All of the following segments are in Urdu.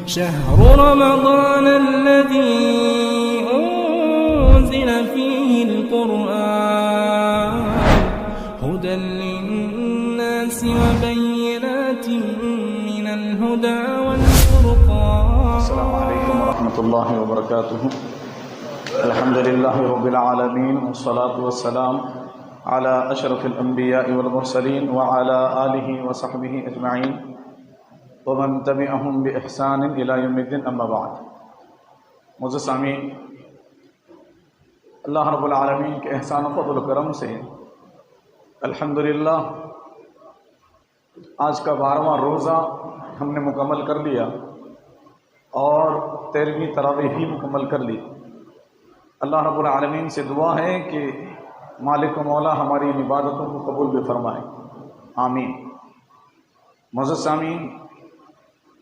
شهر رمضان الذي أنزل فيه القرآن هدى للناس وبينات من الهدى والفرقان. السلام عليكم ورحمة الله وبركاته. الحمد لله رب العالمين والصلاة والسلام على أشرف الأنبياء والمرسلين وعلى آله وصحبه أجمعين ومن تبعهم بإحسان إلى يوم الدين. أما بعد. معزز سامعین، اللہ رب العالمین کے احسان و فضل و کرم سے الحمدللہ آج کا 12واں روزہ ہم نے مکمل کر لیا اور 13ویں تراویح بھی مکمل کر لی. اللہ رب العالمین سے دعا ہے کہ مالک و مولا ہماری ان عبادتوں کو قبول بھی فرمائے، آمین. معزز سامعین،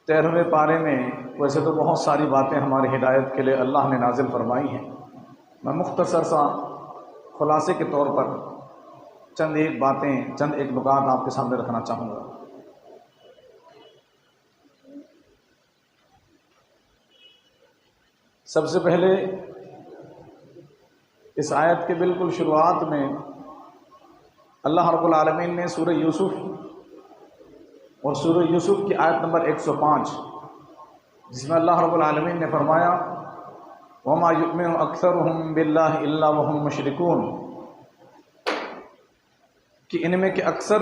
13ویں پارے میں ویسے تو بہت ساری باتیں ہماری ہدایت کے لیے اللہ نے نازل فرمائی ہیں. میں مختصر سا خلاصے کے طور پر چند ایک نکات آپ کے سامنے رکھنا چاہوں گا. سب سے پہلے اس آیت کے بالکل شروعات میں اللہ رب العالمین نے سورہ یوسف اور سورہ یوسف کی آیت نمبر 105 جس میں اللہ رب العالمین نے فرمایا وَمَا يُؤْمِنُ أَكْثَرُهُمْ بِاللَّهِ إِلَّا وَهُمْ مُشْرِكُونَ، کہ ان میں کہ اکثر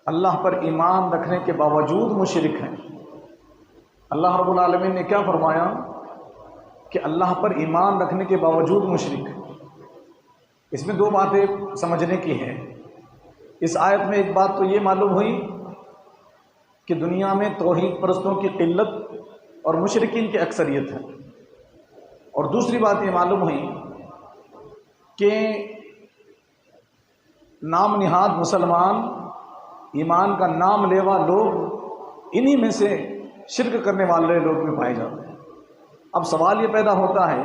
اللہ پر ایمان رکھنے کے باوجود مشرک ہیں. اللہ رب العالمین نے کیا فرمایا کہ اللہ پر ایمان رکھنے کے باوجود مشرک. اس میں دو باتیں سمجھنے کی ہیں. اس آیت میں ایک بات تو یہ معلوم ہوئی کہ دنیا میں توحید پرستوں کی قلت اور مشرکین کی اکثریت ہے، اور دوسری بات یہ معلوم ہوئی کہ نام نہاد مسلمان، ایمان کا نام لیوا لوگ انہی میں سے شرک کرنے والے لوگ میں پائے جاتے ہیں. اب سوال یہ پیدا ہوتا ہے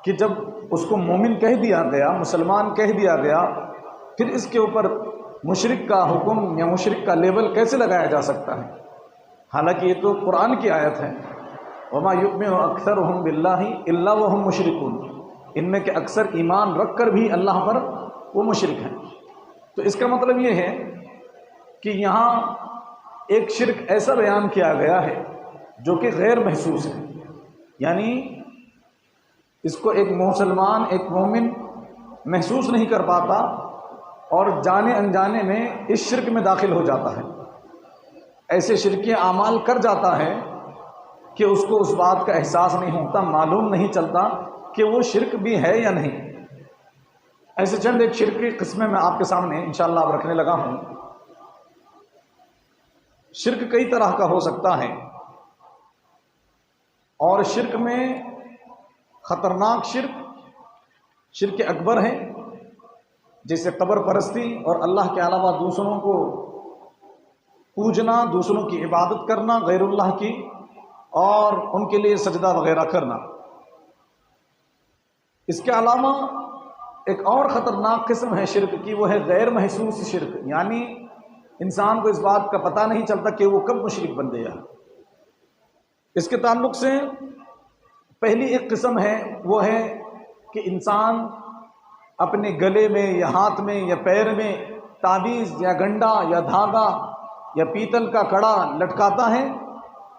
کہ جب اس کو مومن کہہ دیا گیا، مسلمان کہہ دیا گیا، پھر اس کے اوپر مشرک کا حکم یا مشرک کا لیبل کیسے لگایا جا سکتا ہے؟ حالانکہ یہ تو قرآن کی آیت ہے وَمَا يُؤْمِنُ أَكْثَرُهُمْ بِاللَّهِ إِلَّا وَهُمْ مُشْرِكُونَ، ان میں کہ اکثر ایمان رکھ کر بھی اللہ پر وہ مشرک ہیں. تو اس کا مطلب یہ ہے کہ یہاں ایک شرک ایسا بیان کیا گیا ہے جو کہ غیر محسوس ہے، یعنی اس کو ایک مسلمان، ایک مومن محسوس نہیں کر پاتا اور جانے انجانے میں اس شرک میں داخل ہو جاتا ہے. ایسے شرکی اعمال کر جاتا ہے کہ اس کو اس بات کا احساس نہیں ہوتا، معلوم نہیں چلتا کہ وہ شرک بھی ہے یا نہیں. ایسے چند ایک شرک کی قسمیں میں آپ کے سامنے انشاءاللہ اب رکھنے لگا ہوں. شرک کئی طرح کا ہو سکتا ہے، اور شرک میں خطرناک شرک اکبر ہے، جیسے قبر پرستی اور اللہ کے علاوہ دوسروں کو پوجنا، دوسروں کی عبادت کرنا غیر اللہ کی، اور ان کے لیے سجدہ وغیرہ کرنا. اس کے علاوہ ایک اور خطرناک قسم ہے شرک کی، وہ ہے غیر محسوس شرک، یعنی انسان کو اس بات کا پتہ نہیں چلتا کہ وہ کب مشرک بن گیا. اس کے تعلق سے پہلی ایک قسم ہے، وہ ہے کہ انسان اپنے گلے میں یا ہاتھ میں یا پیر میں تعویذ یا گنڈا یا دھاگا یا پیتل کا کڑا لٹکاتا ہے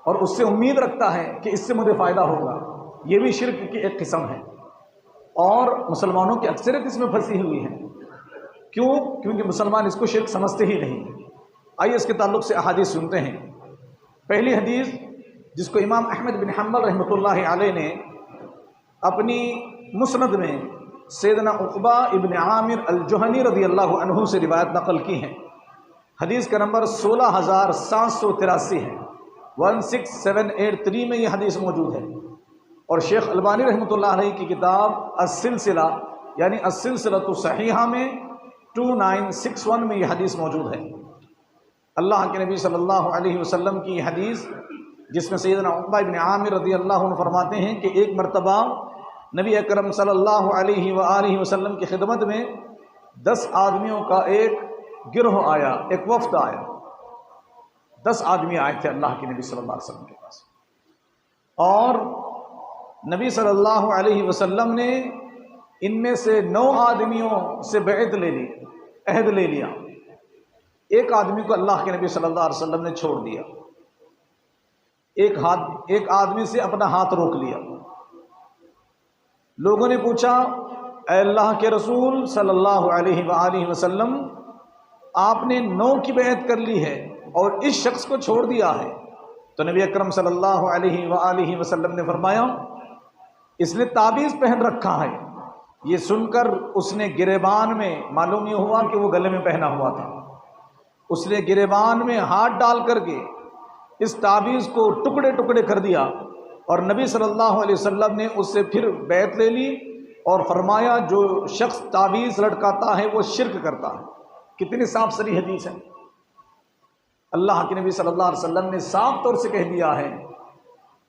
اور اس سے امید رکھتا ہے کہ اس سے مجھے فائدہ ہوگا. یہ بھی شرک کی ایک قسم ہے، اور مسلمانوں کی اکثریت اس میں پھنسی ہوئی ہے. کیونکہ مسلمان اس کو شرک سمجھتے ہی نہیں. آئیے اس کے تعلق سے احادیث سنتے ہیں. پہلی حدیث جس کو امام احمد بن حنبل رحمۃ اللہ علیہ نے اپنی مسند میں سیدنا عقبہ ابن عامر الجہنی رضی اللہ عنہ سے روایت نقل کی ہے. حدیث کا نمبر 16783 ہے، 16783 میں یہ حدیث موجود ہے. اور شیخ البانی رحمۃ اللہ علیہ کی کتاب السلسلہ یعنی السلسلۃ الصحیحہ میں 2961 میں یہ حدیث موجود ہے. اللہ کے نبی صلی اللہ علیہ وسلم کی یہ حدیث جس میں سیدنا عقبہ ابن عامر رضی اللہ عنہ فرماتے ہیں کہ ایک مرتبہ نبی اکرم صلی اللہ علیہ وآلہ وسلم کی خدمت میں 10 آدمیوں کا ایک گروہ آیا، ایک وفد آیا. 10 آدمی آئے تھے اللہ کے نبی صلی اللہ علیہ وسلم کے پاس، اور نبی صلی اللہ علیہ وسلم نے ان میں سے 9 آدمیوں سے بیعت لے لی، عہد لے لیا، ایک آدمی کو اللہ کے نبی صلی اللہ علیہ وسلم نے چھوڑ دیا، ایک آدمی سے اپنا ہاتھ روک لیا۔ لوگوں نے پوچھا اے اللہ کے رسول صلی اللہ علیہ وآلہ وسلم، آپ نے 9 کی بیعت کر لی ہے اور اس شخص کو چھوڑ دیا ہے؟ تو نبی اکرم صلی اللہ علیہ وآلہ وسلم نے فرمایا اس نے تعویذ پہن رکھا ہے۔ یہ سن کر اس نے گریبان میں، معلوم یہ ہوا کہ وہ گلے میں پہنا ہوا تھا، اس نے گریبان میں ہاتھ ڈال کر کے اس تعویذ کو ٹکڑے ٹکڑے کر دیا، اور نبی صلی اللہ علیہ وسلم نے اس سے پھر بیعت لے لی اور فرمایا جو شخص تعویذ لٹکاتا ہے وہ شرک کرتا ہے۔ کتنی صاف صریح حدیث ہے، اللہ کے نبی صلی اللہ علیہ وسلم نے صاف طور سے کہہ دیا ہے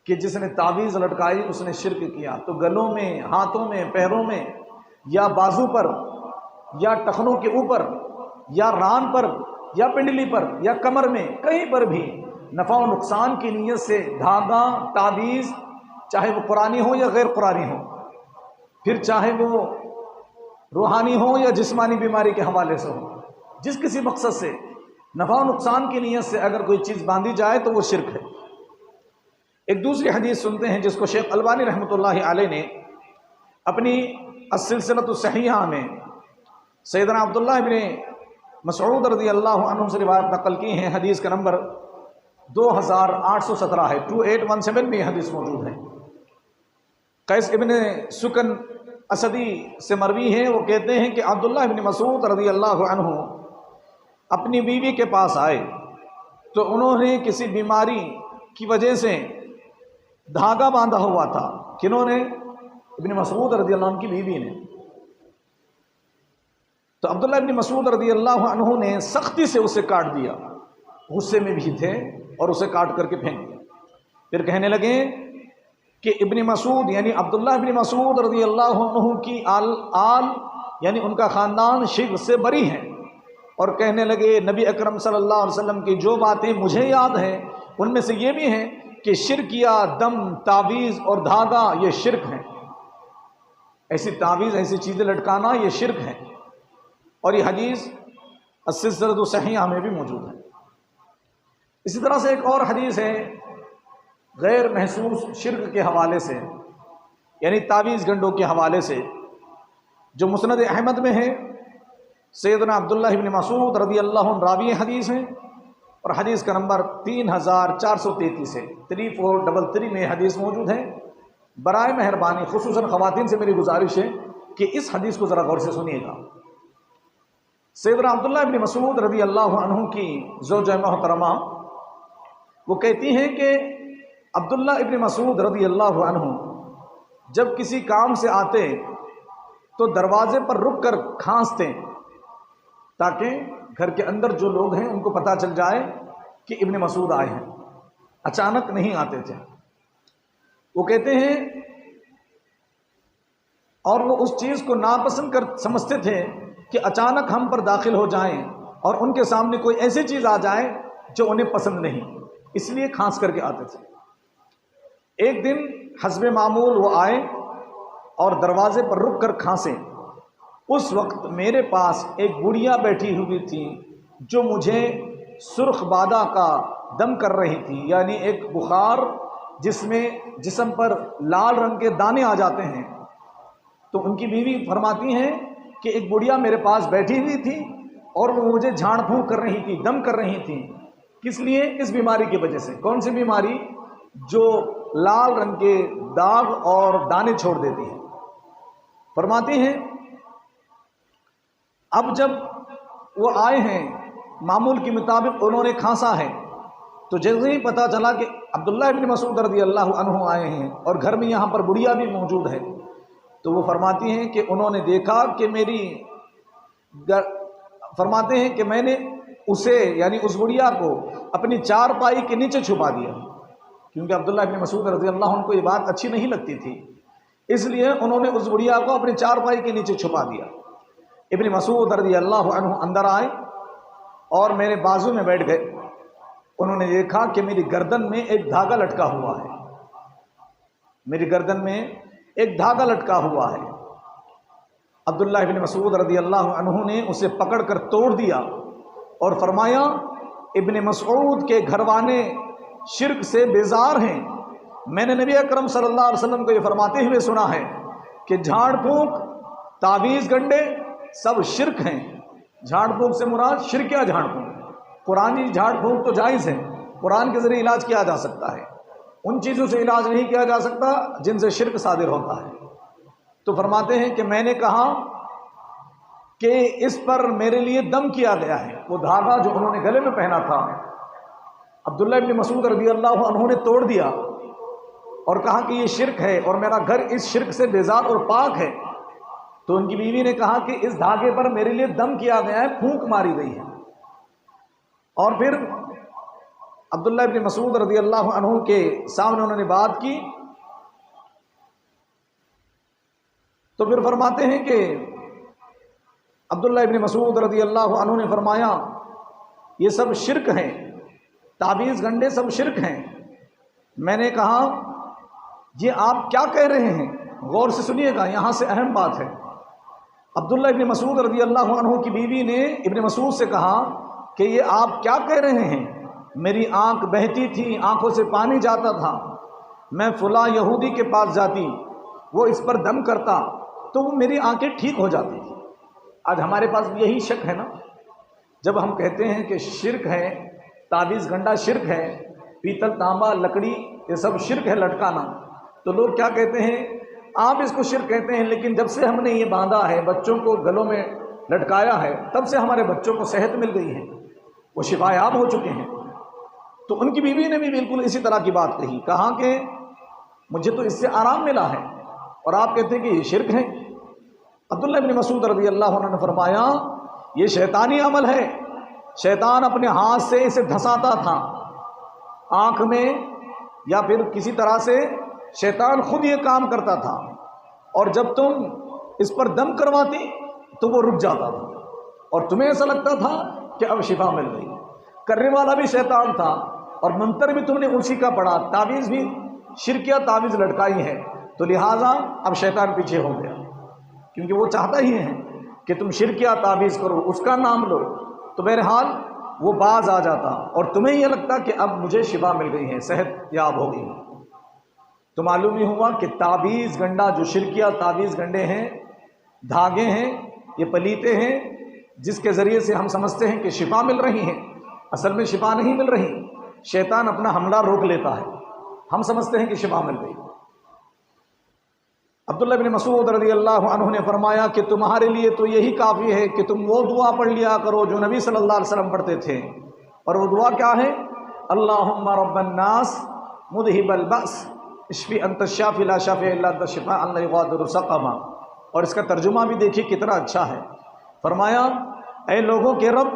کہ جس نے تعویذ لٹکائی اس نے شرک کیا۔ تو گلوں میں، ہاتھوں میں، پیروں میں، یا بازو پر، یا ٹخنوں کے اوپر، یا ران پر، یا پنڈلی پر، یا کمر میں، کہیں پر بھی نفع و نقصان کی نیت سے دھاگا، تعویذ، چاہے وہ قرآنی ہو یا غیر قرآنی ہو، پھر چاہے وہ روحانی ہو یا جسمانی بیماری کے حوالے سے ہو، جس کسی مقصد سے نفع و نقصان کی نیت سے اگر کوئی چیز باندھی جائے تو وہ شرک ہے۔ ایک دوسری حدیث سنتے ہیں جس کو شیخ البانی رحمۃ اللہ علیہ نے اپنی السلسلۃ الصحیحہ میں سیدنا عبداللہ بن مسعود رضی اللہ عنہ سے روایت نقل کی ہیں۔ حدیث کا نمبر 2817 ہے، 2817 میں یہ حدیث موجود ہے۔ قیس ابن سکن اسدی سے مروی ہے، وہ کہتے ہیں کہ عبداللہ بن مسعود رضی اللہ عنہ اپنی بیوی کے پاس آئے تو انہوں نے کسی بیماری کی وجہ سے دھاگا باندھا ہوا تھا۔ کنہوں نے؟ ابن مسعود رضی اللہ عنہ کی بیوی نے۔ تو عبداللہ ابن مسعود رضی اللہ عنہ نے سختی سے اسے کاٹ دیا، غصے میں بھی تھے اور اسے کاٹ کر کے پھینک دیا۔ پھر کہنے لگے کہ ابن مسعود یعنی عبداللہ ابن مسعود رضی اللہ عنہ کی آل یعنی ان کا خاندان شرک سے بری ہیں، اور کہنے لگے نبی اکرم صلی اللہ علیہ وسلم کی جو باتیں مجھے یاد ہیں ان میں سے یہ بھی ہیں کہ شرک یا دم، تعویذ اور دھاگا یہ شرک ہیں، ایسی تعویذ، ایسی چیزیں لٹکانا یہ شرک ہے، اور یہ حدیث السلسلۃ الصحیحہ میں بھی موجود ہے۔ اسی طرح سے ایک اور حدیث ہے غیر محسوس شرک کے حوالے سے، یعنی تعویذ گنڈوں کے حوالے سے، جو مسند احمد میں ہے۔ سیدنا عبداللہ ابن مسعود رضی اللہ عنہ راوی حدیث ہیں، اور حدیث کا نمبر 3433 ہے، 3433 میں حدیث موجود ہے۔ برائے مہربانی خصوصاً خواتین سے میری گزارش ہے کہ اس حدیث کو ذرا غور سے سنیے گا۔ سیدنا عبداللہ ابن مسعود رضی اللہ عنہ کی زوجہ محترمہ وہ کہتی ہیں کہ عبداللہ ابن مسعود رضی اللہ عنہ جب کسی کام سے آتے تو دروازے پر رک کر کھانستے تاکہ گھر کے اندر جو لوگ ہیں ان کو پتہ چل جائے کہ ابن مسعود آئے ہیں، اچانک نہیں آتے تھے۔ وہ کہتے ہیں اور وہ اس چیز کو ناپسند سمجھتے تھے کہ اچانک ہم پر داخل ہو جائیں اور ان کے سامنے کوئی ایسی چیز آ جائے جو انہیں پسند نہیں، اس لیے کھانس کر کے آتے تھے۔ ایک دن حسب معمول وہ آئے اور دروازے پر رک کر کھانسے۔ اس وقت میرے پاس ایک بڑھیا بیٹھی ہوئی تھی جو مجھے سرخ بادہ کا دم کر رہی تھی، یعنی ایک بخار جس میں جسم پر لال رنگ کے دانے آ جاتے ہیں۔ تو ان کی بیوی فرماتی ہیں کہ ایک بڑھیا میرے پاس بیٹھی ہوئی تھی اور وہ مجھے جھاڑ پھونک کر رہی تھی، دم کر رہی تھی۔ کس لیے؟ اس بیماری کی وجہ سے۔ کون سی بیماری؟ جو لال رنگ کے داغ اور دانے چھوڑ دیتی ہے۔ فرماتی ہیں اب جب وہ آئے ہیں معمول کے مطابق انہوں نے کھانسا ہے، تو جیسے ہی پتہ چلا کہ عبداللہ ابن مسعود رضی اللہ عنہ آئے ہیں اور گھر میں یہاں پر بڑھیا بھی موجود ہے، تو وہ فرماتی ہیں کہ انہوں نے دیکھا کہ فرماتے ہیں کہ میں نے اسے یعنی اس بڑھیا کو اپنی چارپائی کے نیچے چھپا دیا، کیونکہ عبداللہ ابن مسعود رضی اللہ عنہ کو یہ بات اچھی نہیں لگتی تھی، اس لیے انہوں نے اس بڑھیا کو اپنی چارپائی کے نیچے چھپا دیا۔ ابن مسعود رضی اللہ عنہ اندر آئے اور میرے بازو میں بیٹھ گئے انہوں نے دیکھا کہ میری گردن میں ایک دھاگا لٹکا ہوا ہے، میری گردن میں ایک دھاگا لٹکا ہوا ہے۔ عبداللہ ابن مسعود رضی اللہ عنہ نے اسے پکڑ کر توڑ دیا اور فرمایا ابن مسعود کے گھر والے شرک سے بیزار ہیں۔ میں نے نبی اکرم صلی اللہ علیہ وسلم کو یہ فرماتے ہوئے سنا ہے کہ جھاڑ پھونک، تعویذ گنڈے سب شرک ہیں۔ جھاڑ پھونک سے مراد شرکیہ جھاڑ پھونک، قرآنی جھاڑ پھونک تو جائز ہے، قرآن کے ذریعے علاج کیا جا سکتا ہے، ان چیزوں سے علاج نہیں کیا جا سکتا جن سے شرک صادر ہوتا ہے۔ تو فرماتے ہیں کہ میں نے کہا کہ اس پر میرے لیے دم کیا گیا ہے۔ وہ دھاگا جو انہوں نے گلے میں پہنا تھا عبداللہ ابن مسعود رضی اللہ عنہ نے توڑ دیا اور کہا کہ یہ شرک ہے اور میرا گھر اس شرک سے بیزار اور پاک ہے۔ تو ان کی بیوی نے کہا کہ اس دھاگے پر میرے لیے دم کیا گیا ہے، پھونک ماری گئی ہے۔ اور پھر عبداللہ ابن مسعود رضی اللہ عنہ کے سامنے انہوں نے بات کی تو پھر فرماتے ہیں کہ عبداللہ ابن مسعود رضی اللہ عنہ نے فرمایا یہ سب شرک ہیں، تعویذ گنڈے سب شرک ہیں۔ میں نے کہا یہ آپ کیا کہہ رہے ہیں؟ غور سے سنیے گا، یہاں سے اہم بات ہے۔ عبداللہ ابن مسعود رضی اللہ عنہ کی بیوی نے ابن مسعود سے کہا کہ یہ آپ کیا کہہ رہے ہیں؟ میری آنکھ بہتی تھی، آنکھوں سے پانی جاتا تھا، میں فلاں یہودی کے پاس جاتی، وہ اس پر دم کرتا تو وہ میری آنکھیں ٹھیک ہو جاتی تھی۔ آج ہمارے پاس یہی شک ہے نا، جب ہم کہتے ہیں کہ شرک ہے، تعویذ گنڈا شرک ہے، پیتل تانبا لکڑی یہ سب شرک ہے لٹکانا، تو لوگ کیا کہتے ہیں؟ آپ اس کو شرک کہتے ہیں، لیکن جب سے ہم نے یہ باندھا ہے، بچوں کو گلوں میں لٹکایا ہے، تب سے ہمارے بچوں کو صحت مل گئی ہے، وہ شفا یاب ہو چکے ہیں۔ تو ان کی بیوی نے بھی بالکل اسی طرح کی بات کہی، کہا کہ مجھے تو اس سے آرام ملا ہے اور آپ کہتے ہیں کہ یہ شرک ہے۔ عبداللہ ابن مسعود رضی اللہ عنہ نے فرمایا یہ شیطانی عمل ہے، شیطان اپنے ہاتھ سے اسے دھساتا تھا آنکھ میں، یا پھر کسی طرح سے شیطان خود یہ کام کرتا تھا، اور جب تم اس پر دم کرواتی تو وہ رک جاتا تھا اور تمہیں ایسا لگتا تھا کہ اب شفا مل گئی۔ کرنے والا بھی شیطان تھا اور منتر بھی تم نے اسی کا پڑھا، تعویذ بھی شرکیہ تعویذ لٹکائی ہے، تو لہٰذا اب شیطان پیچھے ہو گیا، کیونکہ وہ چاہتا ہی ہے کہ تم شرکیہ تعویذ کرو، اس کا نام لو، تو بہرحال وہ باز آ جاتا اور تمہیں یہ لگتا کہ اب مجھے شفا مل گئی ہے، صحت یاب ہو گئی ہے۔ تو معلوم ہی ہوا کہ تعویذ گنڈا جو شرکیہ تعویذ گنڈے ہیں، دھاگے ہیں، یہ پلیتے ہیں جس کے ذریعے سے ہم سمجھتے ہیں کہ شفا مل رہی ہے، اصل میں شفا نہیں مل رہی، شیطان اپنا حملہ روک لیتا ہے، ہم سمجھتے ہیں کہ شفا مل گئی۔ عبداللہ بن مسعود رضی اللہ عنہ نے فرمایا کہ تمہارے لیے تو یہی کافی ہے کہ تم وہ دعا پڑھ لیا کرو جو نبی صلی اللہ علیہ وسلم پڑھتے تھے، اور وہ دعا کیا ہے؟ اللہم رب الناس مذہب البأس اشفی انت الشافی لا شافی الا انت شفاء لا یغادر سقما۔ اور اس کا ترجمہ بھی دیکھیے کتنا اچھا ہے۔ فرمایا اے لوگوں کے رب،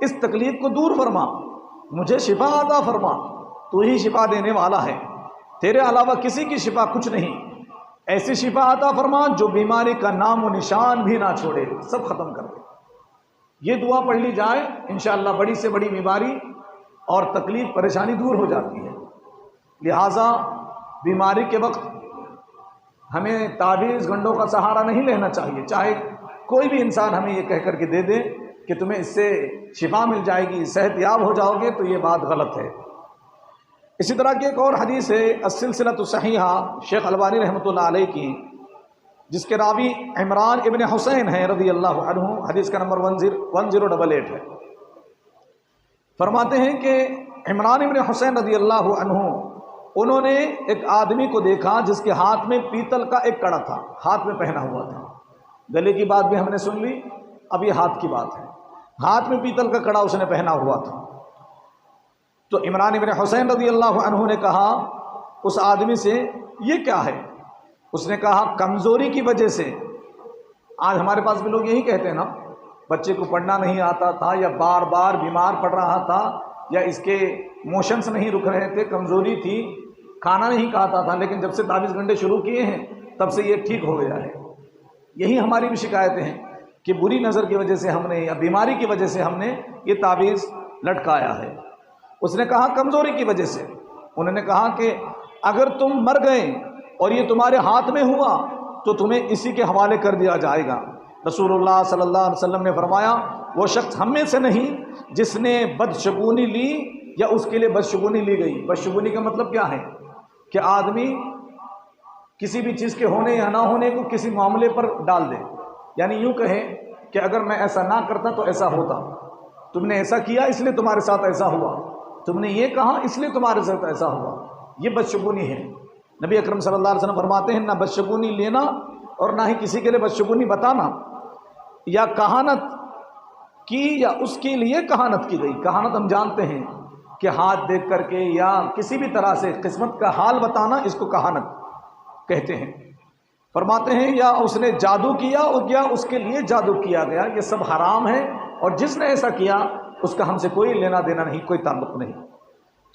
اس تکلیف کو دور فرما، مجھے شفا عطا فرما، تو ہی شفا دینے والا ہے، تیرے علاوہ کسی کی شفا کچھ نہیں، ایسی شفا عطا فرما جو بیماری کا نام و نشان بھی نہ چھوڑے، سب ختم کر دے۔ یہ دعا پڑھ لی جائے انشاءاللہ بڑی سے بڑی بیماری اور تکلیف پریشانی دور ہو جاتی ہے۔ لہٰذا بیماری کے وقت ہمیں تعویذ گنڈوں کا سہارا نہیں لینا چاہیے، چاہے کوئی بھی انسان ہمیں یہ کہہ کر کے دے دے کہ تمہیں اس سے شفا مل جائے گی، صحت یاب ہو جاؤ گے، تو یہ بات غلط ہے۔ اسی طرح کی ایک اور حدیث ہے السلسلۃ الصحیحہ شیخ البانی رحمۃ اللہ علیہ کی، جس کے راوی عمران ابن حسین ہیں رضی اللہ عنہ، حدیث کا نمبر 1088 ہے۔ فرماتے ہیں کہ عمران ابن حسین رضی اللہ عنہ انہوں نے ایک آدمی کو دیکھا جس کے ہاتھ میں پیتل کا ایک کڑا تھا، ہاتھ میں پہنا ہوا تھا۔ گلے کی بات بھی ہم نے سن لی، اب یہ ہاتھ کی بات ہے۔ ہاتھ میں پیتل کا کڑا اس نے پہنا ہوا تھا۔ تو عمران ابن حسین رضی اللہ عنہ نے کہا اس آدمی سے یہ کیا ہے؟ اس نے کہا کمزوری کی وجہ سے۔ آج ہمارے پاس بھی لوگ یہی کہتے ہیں نا، بچے کو پڑھنا نہیں آتا تھا، یا بار بار بیمار پڑ رہا تھا، یا اس کے موشنز نہیں رک رہے تھے، کمزوری تھی، کھانا نہیں کھاتا تھا، لیکن جب سے تعویذ گنڈے شروع کیے ہیں تب سے یہ ٹھیک ہو گیا ہے۔ یہی ہماری بھی شکایتیں ہیں کہ بری نظر کی وجہ سے ہم نے یا بیماری کی وجہ سے ہم نے یہ تعویذ لٹکایا ہے۔ اس نے کہا کمزوری کی وجہ سے۔ انہوں نے کہا کہ اگر تم مر گئے اور یہ تمہارے ہاتھ میں ہوا تو تمہیں اسی کے حوالے کر دیا جائے گا۔ رسول اللہ صلی اللہ علیہ وسلم نے فرمایا وہ شخص ہم میں سے نہیں جس نے بدشگونی لی یا اس کے لیے بدشگونی لی گئی۔ بدشگونی کا مطلب کیا ہے کہ آدمی کسی بھی چیز کے ہونے یا نہ ہونے کو کسی معاملے پر ڈال دے، یعنی یوں کہے کہ اگر میں ایسا نہ کرتا تو ایسا ہوتا، تم نے ایسا کیا اس لیے تمہارے ساتھ ایسا ہوا، تم نے یہ کہا اس لیے تمہارے ساتھ ایسا ہوا، یہ بدشگونی ہے۔ نبی اکرم صلی اللہ علیہ وسلم فرماتے ہیں نہ بدشگونی لینا اور نہ ہی کسی کے لیے بدشگونی بتانا یا کہانت کی یا اس کے لیے کہانت کی گئی۔ کہانت ہم جانتے ہیں کہ ہاتھ دیکھ کر کے یا کسی بھی طرح سے قسمت کا حال بتانا، اس کو کہانت کہتے ہیں۔ فرماتے ہیں یا اس نے جادو کیا اور یا اس کے لیے جادو کیا گیا، یہ سب حرام ہے، اور جس نے ایسا کیا اس کا ہم سے کوئی لینا دینا نہیں، کوئی تعلق نہیں۔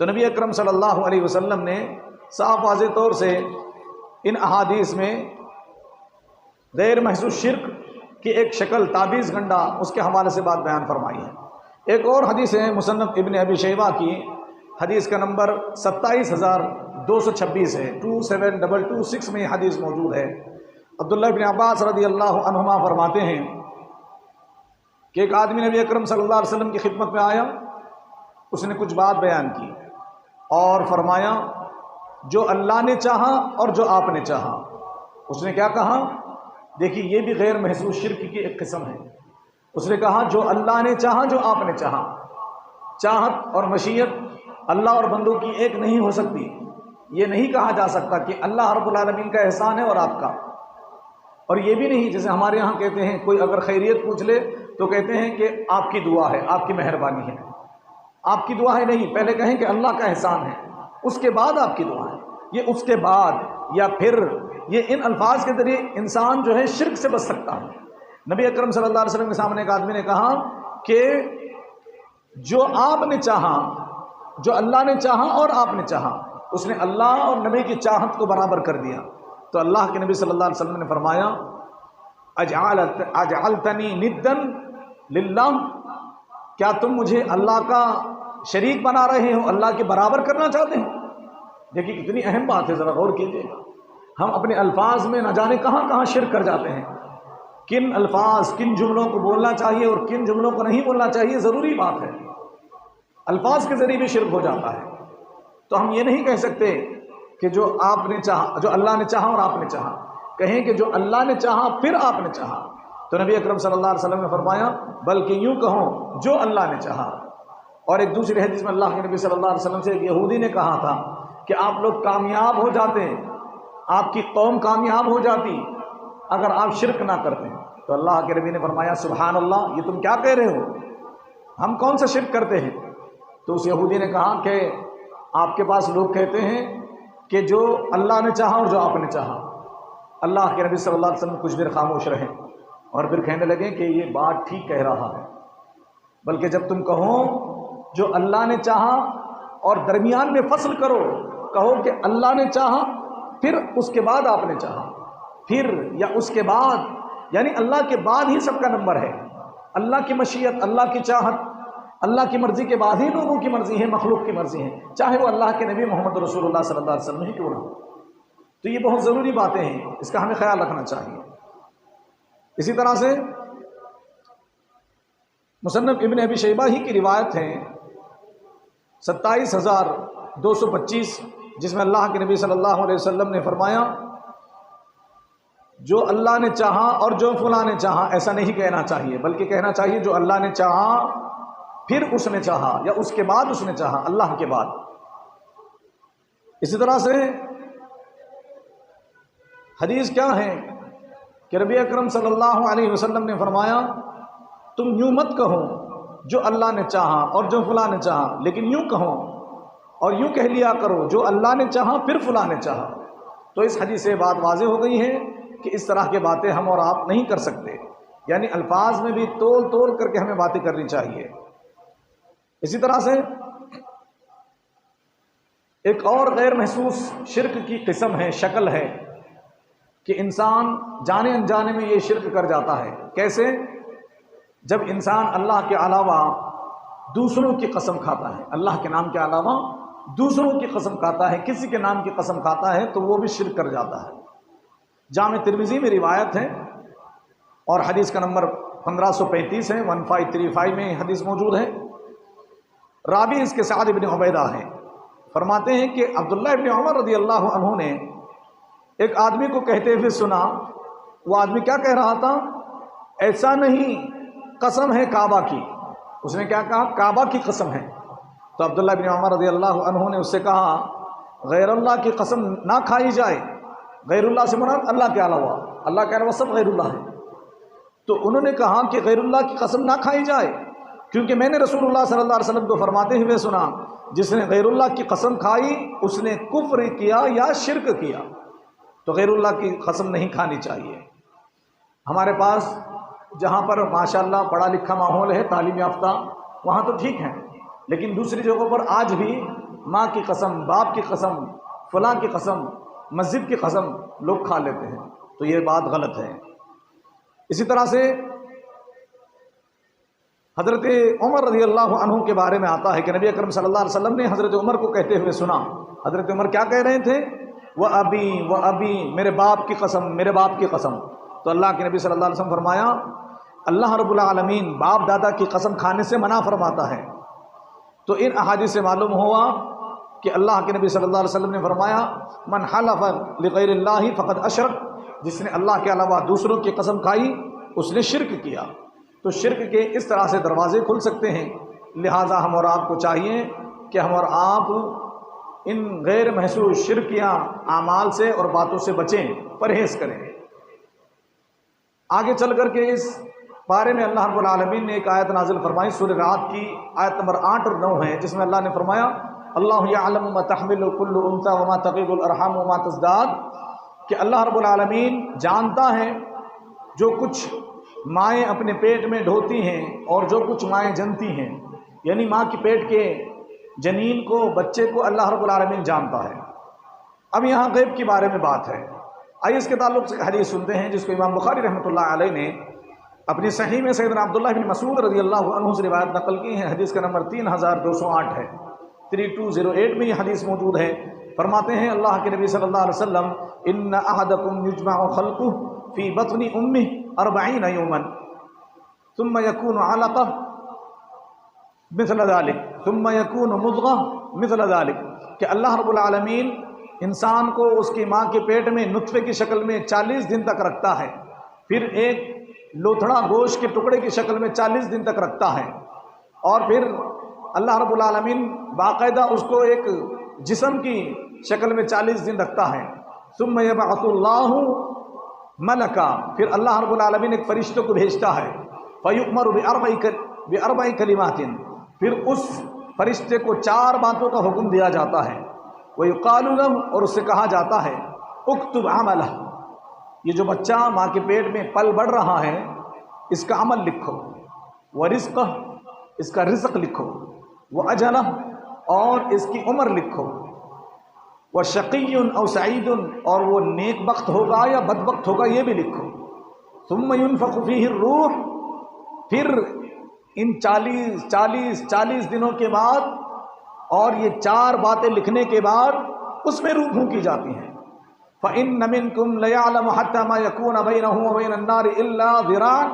تو نبی اکرم صلی اللہ علیہ وسلم نے صاف واضح طور سے ان احادیث میں غیر محسوس شرک کی ایک شکل تعویذ گنڈا اس کے حوالے سے بات بیان فرمائی ہے۔ ایک اور حدیث ہے مصنف ابن ابی شیبہ کی، حدیث کا نمبر 27226 ہے، 27226 میں یہ حدیث موجود ہے۔ عبداللہ ابن عباس رضی اللہ عنہما فرماتے ہیں کہ ایک آدمی نبی اکرم صلی اللہ علیہ وسلم کی خدمت میں آیا، اس نے کچھ بات بیان کی اور فرمایا جو اللہ نے چاہا اور جو آپ نے چاہا۔ اس نے کیا کہا؟ دیکھیے یہ بھی غیر محسوس شرک کی ایک قسم ہے۔ اس نے کہا جو اللہ نے چاہا جو آپ نے چاہا۔ چاہت اور مشیت اللہ اور بندوں کی ایک نہیں ہو سکتی۔ یہ نہیں کہا جا سکتا کہ اللہ رب العالمین کا احسان ہے اور آپ کا، اور یہ بھی نہیں جیسے ہمارے یہاں کہتے ہیں کوئی اگر خیریت پوچھ لے تو کہتے ہیں کہ آپ کی دعا ہے، آپ کی مہربانی ہے۔ آپ کی دعا ہے نہیں، پہلے کہیں کہ اللہ کا احسان ہے، اس کے بعد آپ کی دعا ہے۔ یہ اس کے بعد یا پھر یہ ان الفاظ کے ذریعے انسان جو ہے شرک سے بچ سکتا ہے۔ نبی اکرم صلی اللہ علیہ وسلم کے سامنے ایک آدمی نے کہا کہ جو آپ نے چاہا، جو اللہ نے چاہا اور آپ نے چاہا، اس نے اللہ اور نبی کی چاہت کو برابر کر دیا۔ تو اللہ کے نبی صلی اللہ علیہ وسلم نے فرمایا اجعلتنی ندن للہ، کیا تم مجھے اللہ کا شریک بنا رہے ہو، اللہ کے برابر کرنا چاہتے ہیں؟ دیکھیے کتنی اہم بات ہے، ذرا غور کیجیے گا۔ ہم اپنے الفاظ میں نہ جانے کہاں کہاں شرک کر جاتے ہیں، کن الفاظ کن جملوں کو بولنا چاہیے اور کن جملوں کو نہیں بولنا چاہیے، ضروری بات ہے۔ الفاظ کے ذریعے بھی شرک ہو جاتا ہے۔ تو ہم یہ نہیں کہہ سکتے کہ جو آپ نے چاہا، جو اللہ نے چاہا اور آپ نے چاہا، کہیں کہ جو اللہ نے چاہا پھر آپ نے چاہا۔ تو نبی اکرم صلی اللہ علیہ وسلم نے فرمایا بلکہ یوں کہو جو اللہ نے چاہا۔ اور ایک دوسری حدیث میں اللہ کے نبی صلی اللہ علیہ وسلم سے ایک یہودی نے کہا تھا کہ آپ لوگ کامیاب ہو جاتے، آپ کی قوم کامیاب ہو جاتی اگر آپ شرک نہ کرتے۔ تو اللہ کے نبی نے فرمایا سبحان اللہ، یہ تم کیا کہہ رہے ہو، ہم کون سا شرک کرتے ہیں؟ تو اس یہودی نے کہا کہ آپ کے پاس لوگ کہتے ہیں کہ جو اللہ نے چاہا اور جو آپ نے چاہا۔ اللہ کے نبی صلی اللہ علیہ وسلم کچھ دیر خاموش رہے اور پھر کہنے لگے کہ یہ بات ٹھیک کہہ رہا ہے، بلکہ جب تم کہو جو اللہ نے چاہا اور درمیان میں فصل کرو، کہو کہ اللہ نے چاہا پھر اس کے بعد آپ نے چاہا، پھر یا اس کے بعد، یعنی اللہ کے بعد ہی سب کا نمبر ہے۔ اللہ کی مشیت، اللہ کی چاہت، اللہ کی مرضی کے بعد ہی لوگوں کی مرضی ہے، مخلوق کی مرضی ہے، چاہے وہ اللہ کے نبی محمد رسول اللہ صلی اللہ علیہ وسلم ہی کیوں نہ ہو۔ تو یہ بہت ضروری باتیں ہیں، اس کا ہمیں خیال رکھنا چاہیے۔ اسی طرح سے مصنف ابن ابی شیبہ ہی کی روایت ہے 27225، جس میں اللہ کے نبی صلی اللہ علیہ وسلم نے فرمایا جو اللہ نے چاہا اور جو فلاں نے چاہا، ایسا نہیں کہنا چاہیے، بلکہ کہنا چاہیے جو اللہ نے چاہا پھر اس نے چاہا یا اس کے بعد اس نے چاہا، اللہ کے بعد۔ اسی طرح سے حدیث کیا ہے کہ نبی اکرم صلی اللہ علیہ وسلم نے فرمایا تم یوں مت کہو جو اللہ نے چاہا اور جو فلاں نے چاہا، لیکن یوں کہو اور یوں کہہ لیا کرو جو اللہ نے چاہا پھر فلاں نے چاہا۔ تو اس حدیث سے بات واضح ہو گئی ہے کہ اس طرح کی باتیں ہم اور آپ نہیں کر سکتے، یعنی الفاظ میں بھی تول تول کر کے ہمیں باتیں کرنی چاہیے۔ اسی طرح سے ایک اور غیر محسوس شرک کی قسم ہے، شکل ہے کہ انسان جانے انجانے میں یہ شرک کر جاتا ہے۔ کیسے؟ جب انسان اللہ کے علاوہ دوسروں کی قسم کھاتا ہے، اللہ کے نام کے علاوہ دوسروں کی قسم کھاتا ہے، کسی کے نام کی قسم کھاتا ہے تو وہ بھی شرک کر جاتا ہے۔ جامع ترمذی میں روایت ہے اور حدیث کا نمبر 1535 ہے، 1535 میں حدیث موجود ہے۔ راوی اس کے سعد ابن عبیدہ ہیں، فرماتے ہیں کہ عبداللہ ابن عمر رضی اللہ عنہ نے ایک آدمی کو کہتے ہوئے سنا۔ وہ آدمی کیا کہہ رہا تھا؟ ایسا نہیں، قسم ہے کعبہ کی۔ اس نے کیا کہا؟ کعبہ کی قسم ہے۔ تو عبداللہ ابن عمر رضی اللہ عنہ نے اس سے کہا غیر اللہ کی قسم نہ کھائی جائے۔ غیر اللہ سے مراد اللہ کے علاوہ، اللہ کے علاوہ سب غیر اللہ ہے۔ تو انہوں نے کہا کہ غیر اللہ کی قسم نہ کھائی جائے، کیونکہ میں نے رسول اللہ صلی اللہ علیہ وسلم کو فرماتے ہوئے سنا جس نے غیر اللہ کی قسم کھائی اس نے کفر کیا یا شرک کیا۔ تو غیر اللہ کی قسم نہیں کھانی چاہیے۔ ہمارے پاس جہاں پر ماشاءاللہ پڑھا لکھا ماحول ہے، تعلیم یافتہ، وہاں تو ٹھیک ہے، لیکن دوسری جگہوں پر آج بھی ماں کی قسم، باپ کی قسم، فلاں کی قسم، مسجد کی قسم لوگ کھا لیتے ہیں، تو یہ بات غلط ہے۔ اسی طرح سے حضرت عمر رضی اللہ عنہ کے بارے میں آتا ہے کہ نبی اکرم صلی اللہ علیہ وسلم نے حضرت عمر کو کہتے ہوئے سنا۔ حضرت عمر کیا کہہ رہے تھے؟ وَأَبِي، میرے باپ کی قسم، میرے باپ کی قسم۔ تو اللہ کے نبی صلی اللہ علیہ وسلم فرمایا اللہ رب العالمین باپ دادا کی قسم کھانے سے منع فرماتا ہے۔ تو ان احادیث سے معلوم ہوا کہ اللہ کے نبی صلی اللہ علیہ وسلم نے فرمایا من حلف لغیر اللہ فقد اشرک، جس نے اللہ کے علاوہ دوسروں کی قسم کھائی اس نے شرک کیا۔ تو شرک کے اس طرح سے دروازے کھل سکتے ہیں، لہٰذا ہم اور آپ کو چاہیے کہ ہم اور آپ ان غیر محسوس شرکیاں اعمال سے اور باتوں سے بچیں، پرہیز کریں۔ آگے چل کر کے اس بارے میں اللہ رب العالمین نے ایک آیت نازل فرمائی، سورہ رات کی آیت نمبر 8 اور 9 ہے، جس میں اللہ نے فرمایا اللہ یعلم ما تحمل كل انثى وما تغيض الارحام وما تزداد، کہ اللہ رب العالمین جانتا ہے جو کچھ مائیں اپنے پیٹ میں ڈھوتی ہیں اور جو کچھ مائیں جنتی ہیں، یعنی ماں کی پیٹ کے جنین کو، بچے کو اللہ رب العالمین جانتا ہے۔ اب یہاں غیب کے بارے میں بات ہے، آئیے اس کے تعلق سے حدیث سنتے ہیں جس کو امام بخاری رحمۃ اللہ علیہ نے اپنی صحیح میں سیدنا عبداللہ بن مسعود رضی اللہ عنہ سے روایت نقل کی ہے۔ حدیث کا نمبر 3208 ہے، 3208 میں یہ حدیث موجود ہے۔ فرماتے ہیں اللہ کے نبی صلی اللہ علیہ وسلم ان احدکم یجمع خلقہ فی بطن امہ 40 یوما ثم یکون علقہ مثل ذلك ثم یکون مضغہ مثل ذلك، کہ اللہ رب العالمین انسان کو اس کی ماں کے پیٹ میں نطفے کی شکل میں 40 دن تک رکھتا ہے، پھر ایک لوتھڑا گوشت کے ٹکڑے کی شکل میں 40 دن تک رکھتا ہے، اور پھر اللہ رب العالمین باقاعدہ اس کو ایک جسم کی شکل میں 40 دن رکھتا ہے۔ ثم یبعث اللہ ملکا، پھر اللہ رب العالمین ایک فرشتے کو بھیجتا ہے، فیؤمر باربع کلمات، پھر اس فرشتے کو 4 باتوں کا حکم دیا جاتا ہے، ویقال له، اور اس سے کہا جاتا ہے اکتب عملہ، یہ جو بچہ ماں کے پیٹ میں پل بڑھ رہا ہے اس کا عمل لکھو، ورزقہ، اس کا رزق لکھو، واجلہ، اور اس کی عمر لکھو، وشقی او سعید، اور وہ نیک بخت ہوگا یا بدبخت ہوگا یہ بھی لکھو، ثم ينفخ فیہ الروح، پھر ان 40 دنوں کے بعد اور یہ 4 باتیں لکھنے کے بعد اس میں روح پھونکی جاتی ہیں۔ فَإِنَّ مِنْكُمْ لَيَعْلَمُ حَتَّى مَا يَكُونَ بَيْنَهُ وَبَيْنَ النَّارِ إِلَّا ذِرَاعٌ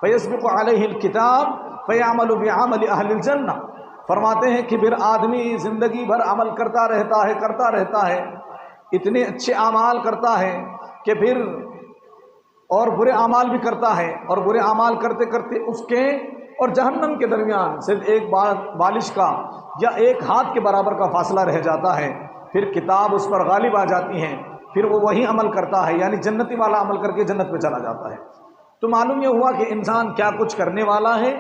فَيَسْبِقُ عَلَيْهِ الْكِتَابُ فَيَعْمَلُ بِعَمَلِ أَهْلِ الْجَنَّةِ، فرماتے ہیں کہ پھر آدمی زندگی بھر عمل کرتا رہتا ہے، اتنے اچھے اعمال کرتا ہے کہ پھر اور برے اعمال بھی کرتا ہے، اور برے اعمال کرتے کرتے اس کے اور جہنم کے درمیان صرف ایک بالش کا یا ایک ہاتھ کے برابر کا فاصلہ رہ جاتا ہے، پھر کتاب اس پر غالب آ جاتی ہیں، پھر وہ وہی عمل کرتا ہے، یعنی جنتی والا عمل کر کے جنت میں چلا جاتا ہے۔ تو معلوم یہ ہوا کہ انسان کیا کچھ کرنے والا ہے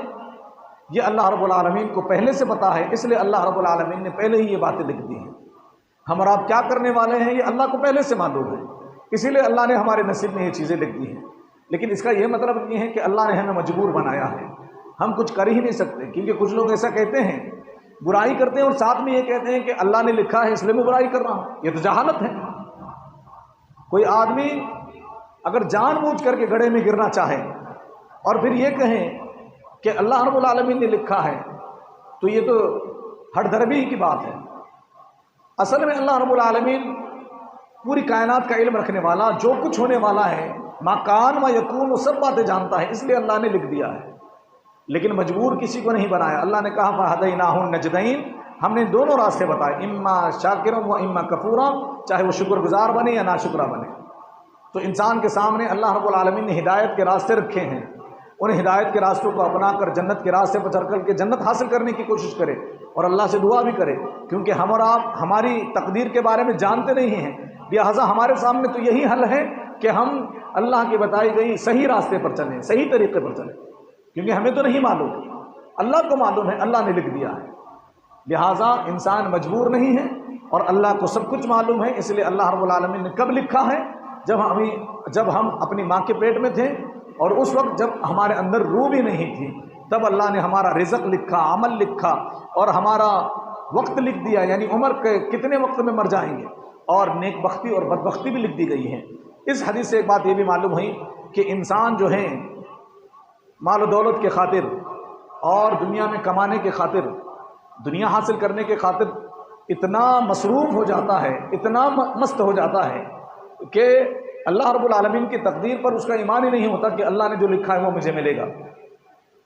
یہ اللہ رب العالمین کو پہلے سے پتا ہے، اس لیے اللہ رب العالمین نے پہلے ہی یہ باتیں لکھ دی ہیں۔ ہم اور آپ کیا کرنے والے ہیں یہ اللہ کو پہلے سے معلوم ہے، اسی لیے اللہ نے ہمارے نصیب میں یہ چیزیں لکھ دی ہیں۔ لیکن اس کا یہ مطلب نہیں ہے کہ اللہ نے ہمیں مجبور بنایا ہے، ہم کچھ کر ہی نہیں سکتے، کیونکہ کچھ لوگ ایسا کہتے ہیں، برائی کرتے ہیں اور ساتھ میں یہ کہتے ہیں کہ اللہ نے لکھا ہے اس لیے میں برائی کر رہا ہوں، یہ تو جہالت ہے۔ کوئی آدمی اگر جان بوجھ کر کے گڑھے میں گرنا چاہے اور پھر یہ کہیں کہ اللہ رب العالمین نے لکھا ہے، تو یہ تو ہٹ دربی کی بات ہے۔ اصل میں اللہ رب العالمین پوری کائنات کا علم رکھنے والا، جو کچھ ہونے والا ہے، ما کان و یکون، وہ سب باتیں جانتا ہے، اس لیے اللہ نے لکھ دیا ہے، لیکن مجبور کسی کو نہیں بنایا۔ اللہ نے کہا فہدیناہ النجدین، ہم نے دونوں راستے بتائے، اما شاکرا و اما کفورا، چاہے وہ شکر گزار بنے یا ناشکرا بنے۔ تو انسان کے سامنے اللہ رب العالمین نے ہدایت کے راستے رکھے ہیں، ان ہدایت کے راستوں کو اپنا کر جنت کے راستے پر چل کر کے جنت حاصل کرنے کی کوشش کرے، اور اللہ سے دعا بھی کرے، کیونکہ ہم اور آپ ہماری تقدیر کے بارے میں جانتے نہیں ہیں، لہٰذا ہمارے سامنے تو یہی حل ہے کہ ہم اللہ کی بتائی گئی صحیح راستے پر چلیں، صحیح طریقے پر چلیں، کیونکہ ہمیں تو نہیں معلوم، اللہ کو معلوم ہے، اللہ نے لکھ دیا ہے۔ لہٰذا انسان مجبور نہیں ہے، اور اللہ کو سب کچھ معلوم ہے، اس لیے اللہ رب العالمین نے کب لکھا ہے؟ جب ہم اپنی ماں کے پیٹ میں تھے، اور اس وقت جب ہمارے اندر روح بھی نہیں تھی، تب اللہ نے ہمارا رزق لکھا، عمل لکھا، اور ہمارا وقت لکھ دیا، یعنی عمر کے کتنے وقت میں مر جائیں گے، اور نیک بختی اور بدبختی بھی لکھ دی گئی ہے۔ اس حدیث سے ایک بات یہ بھی معلوم ہوئی کہ انسان جو ہے مال و دولت کے خاطر اور دنیا میں کمانے کے خاطر، دنیا حاصل کرنے کے خاطر اتنا مصروف ہو جاتا ہے، اتنا مست ہو جاتا ہے کہ اللہ رب العالمین کی تقدیر پر اس کا ایمان ہی نہیں ہوتا کہ اللہ نے جو لکھا ہے وہ مجھے ملے گا۔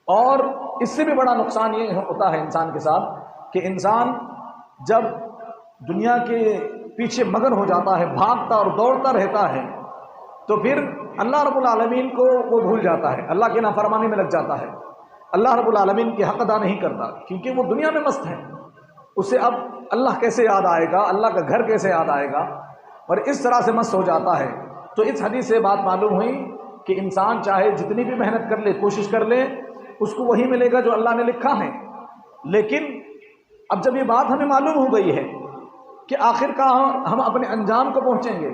اور اس سے بھی بڑا نقصان یہ ہوتا ہے انسان کے ساتھ کہ انسان جب دنیا کے پیچھے مگن ہو جاتا ہے، بھاگتا اور دوڑتا رہتا ہے، تو پھر اللہ رب العالمین کو وہ بھول جاتا ہے، اللہ کی نافرمانی میں لگ جاتا ہے، اللہ رب العالمین کی حق ادا نہیں کرتا، کیونکہ وہ دنیا میں مست ہے۔ اسے اب اللہ کیسے یاد آئے گا، اللہ کا گھر کیسے یاد آئے گا، اور اس طرح سے مست ہو جاتا ہے۔ تو اس حدیث سے بات معلوم ہوئی کہ انسان چاہے جتنی بھی محنت کر لے، کوشش کر لے، اس کو وہی ملے گا جو اللہ نے لکھا ہے۔ لیکن اب جب یہ بات ہمیں معلوم ہو گئی ہے کہ آخر کار ہم اپنے انجام کو پہنچیں گے،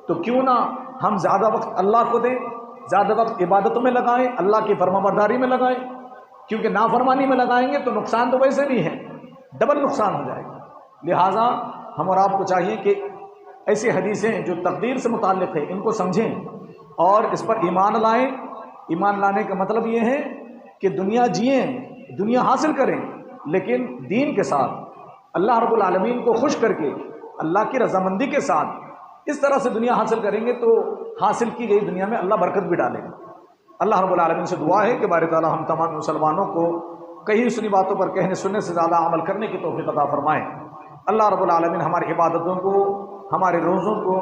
تو کیوں نہ ہم زیادہ وقت اللہ کو دیں، زیادہ وقت عبادتوں میں لگائیں، اللہ کی فرمانبرداری میں لگائیں، کیونکہ نافرمانی میں لگائیں گے تو نقصان تو ویسے بھی ہے، ڈبل نقصان ہو جائے گا۔ لہٰذا ہم اور آپ کو چاہیے کہ ایسی حدیثیں جو تقدیر سے متعلق ہیں ان کو سمجھیں اور اس پر ایمان لائیں۔ ایمان لانے کا مطلب یہ ہے کہ دنیا جئیں، دنیا حاصل کریں، لیکن دین کے ساتھ، اللہ رب العالمین کو خوش کر کے، اللہ کی رضامندی کے ساتھ اس طرح سے دنیا حاصل کریں گے تو حاصل کی گئی دنیا میں اللہ برکت بھی ڈالے گا۔ اللہ رب العالمین سے دعا ہے کہ باری تعالیٰ ہم تمام مسلمانوں کو کئی سنی باتوں پر کہنے سننے سے زیادہ عمل کرنے کی توفیق عطا فرمائے۔ اللہ رب العالمین ہماری عبادتوں کو، ہمارے روزوں کو،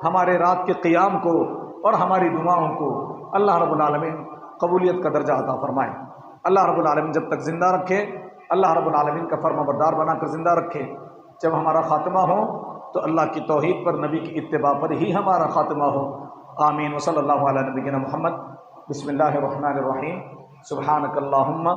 ہمارے رات کے قیام کو اور ہماری دعاؤں کو اللہ رب العالمین قبولیت کا درجہ عطا فرمائے۔ اللہ رب العالمین جب تک زندہ رکھے، اللہ رب العالمین کا فرما بردار بنا کر زندہ رکھے۔ جب ہمارا خاتمہ ہو تو اللہ کی توحید پر، نبی کی اتباع پر ہی ہمارا خاتمہ ہو۔ آمین۔ وصلی اللہ علی نبینا محمد۔ بسم اللہ الرحمن الرحیم۔ سبحانک اللہم